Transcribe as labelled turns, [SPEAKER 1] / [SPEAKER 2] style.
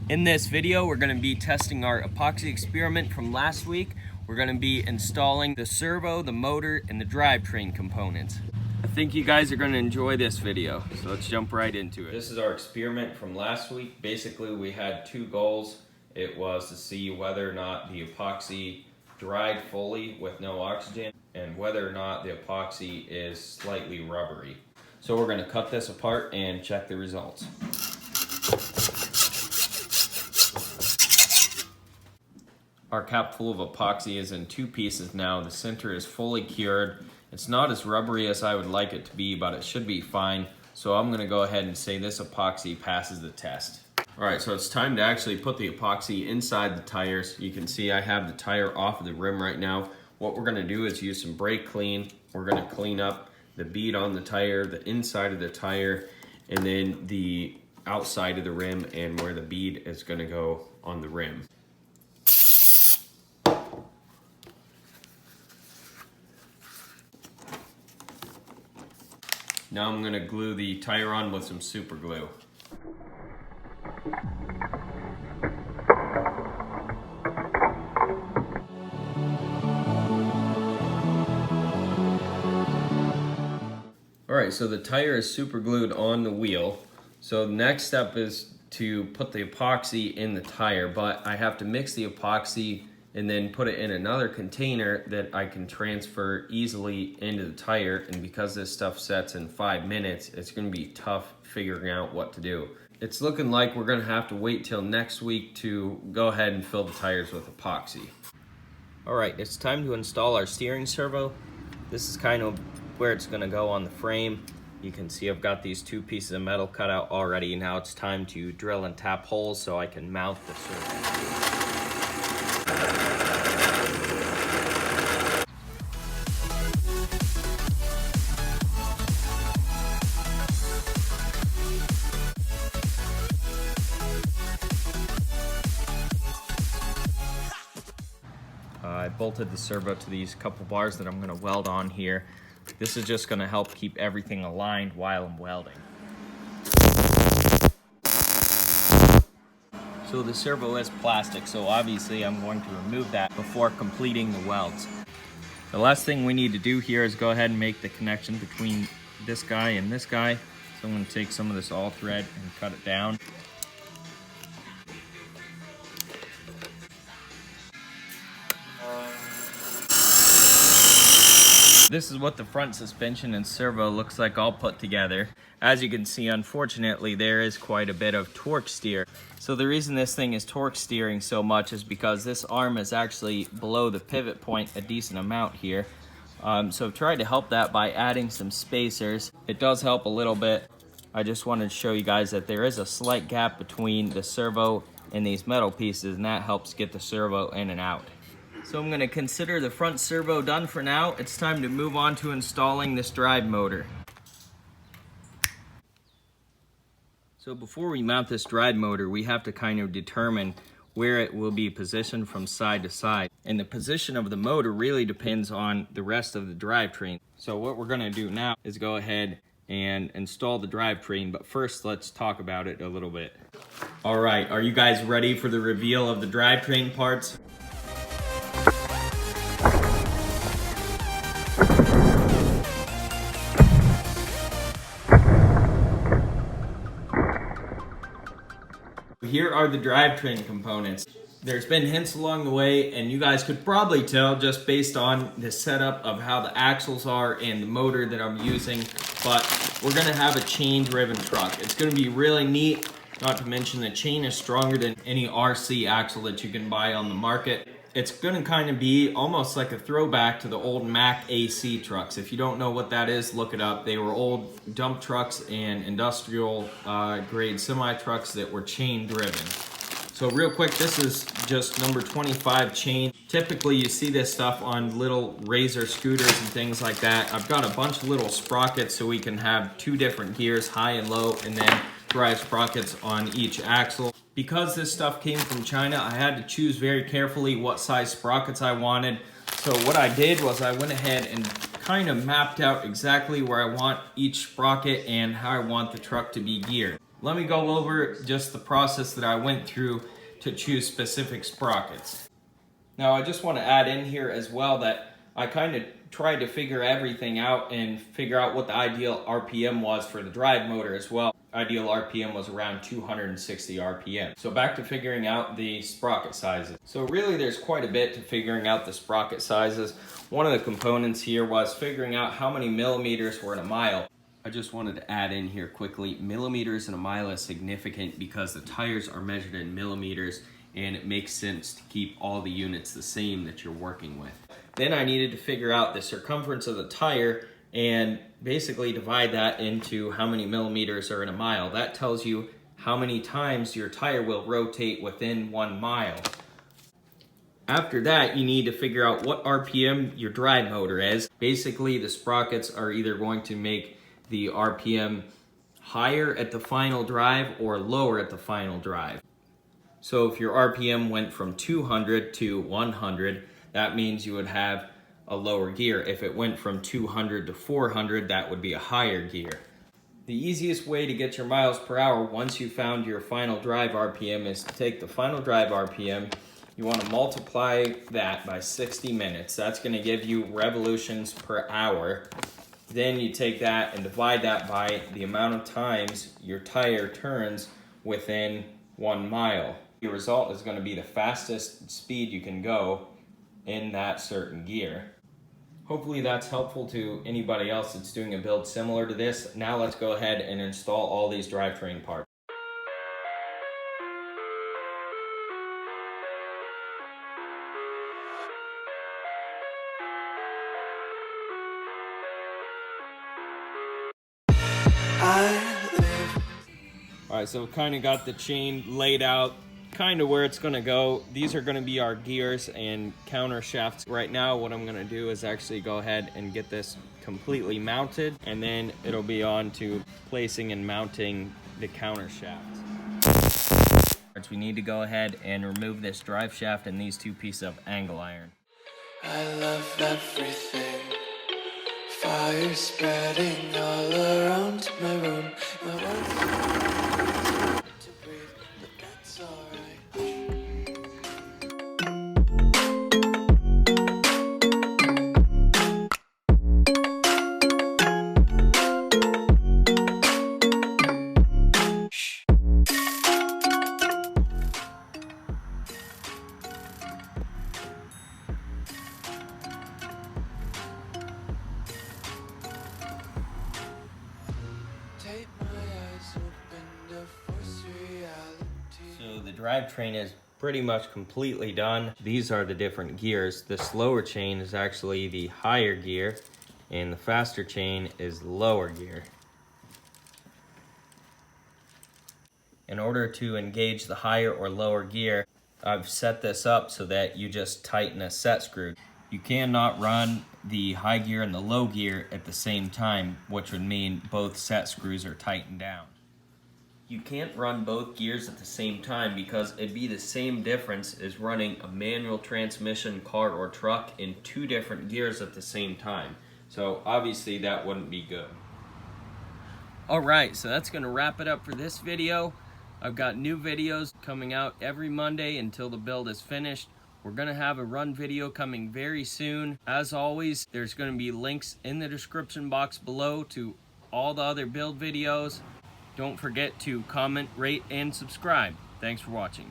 [SPEAKER 1] In this video, we're going to be testing our epoxy experiment from last week. We're going to be installing the servo, the motor, and the drivetrain components. I think you guys are going to enjoy this video, so let's jump right into it. This is our experiment from last week. Basically, we had two goals. It was to see whether or not the epoxy dried fully with no oxygen and whether or not the epoxy is slightly rubbery. So we're going to cut this apart and check the results. Our cap full of epoxy is in two pieces now. The center is fully cured. It's not as rubbery as I would like it to be, but it should be fine. So I'm gonna go ahead and say this epoxy passes the test. All right, so it's time to actually put the epoxy inside the tires. You can see I have the tire off of the rim right now. What we're gonna do is use some brake clean. We're gonna clean up the bead on the tire, the inside of the tire, and then the outside of the rim and where the bead is gonna go on the rim. Now I'm gonna glue the tire on with some super glue. All right, so the tire is super glued on the wheel. So the next step is to put the epoxy in the tire, but I have to mix the epoxy and then put it in another container that I can transfer easily into the tire. And because this stuff sets in 5 minutes, it's gonna be tough figuring out what to do. It's looking like we're gonna have to wait till next week to go ahead and fill the tires with epoxy. All right, it's time to install our steering servo. This is kind of where it's gonna go on the frame. You can see I've got these two pieces of metal cut out already. Now it's time to drill and tap holes so I can mount the servo. I bolted the servo to these couple bars that I'm going to weld on here. This is just going to help keep everything aligned while I'm welding. So the servo is plastic, so obviously I'm going to remove that before completing the welds. The last thing we need to do here is go ahead and make the connection between this guy and this guy. So I'm going to take some of this all thread and cut it down. This is what the front suspension and servo looks like all put together. As you can see, unfortunately, there is quite a bit of torque steer. So the reason this thing is torque steering so much is because this arm is actually below the pivot point a decent amount here. So I've tried to help that by adding some spacers. It does help a little bit. I just wanted to show you guys that there is a slight gap between the servo and these metal pieces, and that helps get the servo in and out. So I'm going to consider the front servo done for now. It's time to move on to installing this drive motor. So before we mount this drive motor, we have to kind of determine where it will be positioned from side to side. And the position of the motor really depends on the rest of the drivetrain. So what we're going to do now is go ahead and install the drivetrain, but first let's talk about it a little bit. All right, are you guys ready for the reveal of the drivetrain parts? Here are the drivetrain components. There's been hints along the way, and you guys could probably tell just based on the setup of how the axles are and the motor that I'm using, but we're gonna have a chain-driven truck. It's gonna be really neat, not to mention the chain is stronger than any RC axle that you can buy on the market. It's gonna kind of be almost like a throwback to the old Mack AC trucks. If you don't know what that is, look it up. They were old dump trucks and industrial grade semi trucks that were chain driven. So real quick, this is just number 25 chain. Typically you see this stuff on little Razor scooters and things like that. I've got a bunch of little sprockets so we can have two different gears, high and low, and then drive sprockets on each axle. Because this stuff came from China, I had to choose very carefully what size sprockets I wanted. So what I did was I went ahead and kind of mapped out exactly where I want each sprocket and how I want the truck to be geared. Let me go over just the process that I went through to choose specific sprockets. Now I just want to add in here as well that I kind of tried to figure everything out and figure out what the ideal RPM was for the drive motor as well. Ideal RPM was around 260 RPM. So back to figuring out the sprocket sizes. So really there's quite a bit to figuring out the sprocket sizes. One of the components here was figuring out how many millimeters were in a mile. I just wanted to add in here quickly, millimeters in a mile is significant because the tires are measured in millimeters, and it makes sense to keep all the units the same that you're working with. Then I needed to figure out the circumference of the tire and basically divide that into how many millimeters are in a mile. That tells you how many times your tire will rotate within 1 mile. After that, you need to figure out what RPM your drive motor is. Basically, the sprockets are either going to make the RPM higher at the final drive or lower at the final drive. So if your RPM went from 200 to 100, that means you would have a lower gear. If it went from 200 to 400, that would be a higher gear. The easiest way to get your miles per hour once you found your final drive RPM is to take the final drive RPM. You want to multiply that by 60 minutes. That's going to give you revolutions per hour. Then you take that and divide that by the amount of times your tire turns within 1 mile. Your result is going to be the fastest speed you can go in that certain gear. Hopefully that's helpful to anybody else that's doing a build similar to this. Now let's go ahead and install all these drivetrain parts. Alright, so kind of got the chain laid out, kind of where it's going to go. These are going to be our gears and counter shafts. Right now what I'm going to do is actually go ahead and get this completely mounted, and then it'll be on to placing and mounting the counter shaft. We need to go ahead and remove this drive shaft and these 2 pieces of angle iron.
[SPEAKER 2] I love everything. Fire spreading all around my room. My words to breathe, but that's alright.
[SPEAKER 1] So the drivetrain is pretty much completely done. These are the different gears. The slower chain is actually the higher gear, and the faster chain is lower gear. In order to engage the higher or lower gear, I've set this up so that you just tighten a set screw. You cannot run the high gear and the low gear at the same time, which would mean both set screws are tightened down. You can't run both gears at the same time because it'd be the same difference as running a manual transmission car or truck in 2 different gears at the same time. So obviously that wouldn't be good. Alright, so that's going to wrap it up for this video. I've got new videos coming out every Monday until the build is finished. We're going to have a run video coming very soon. As always, there's going to be links in the description box below to all the other build videos. Don't forget to comment, rate, and subscribe. Thanks for watching.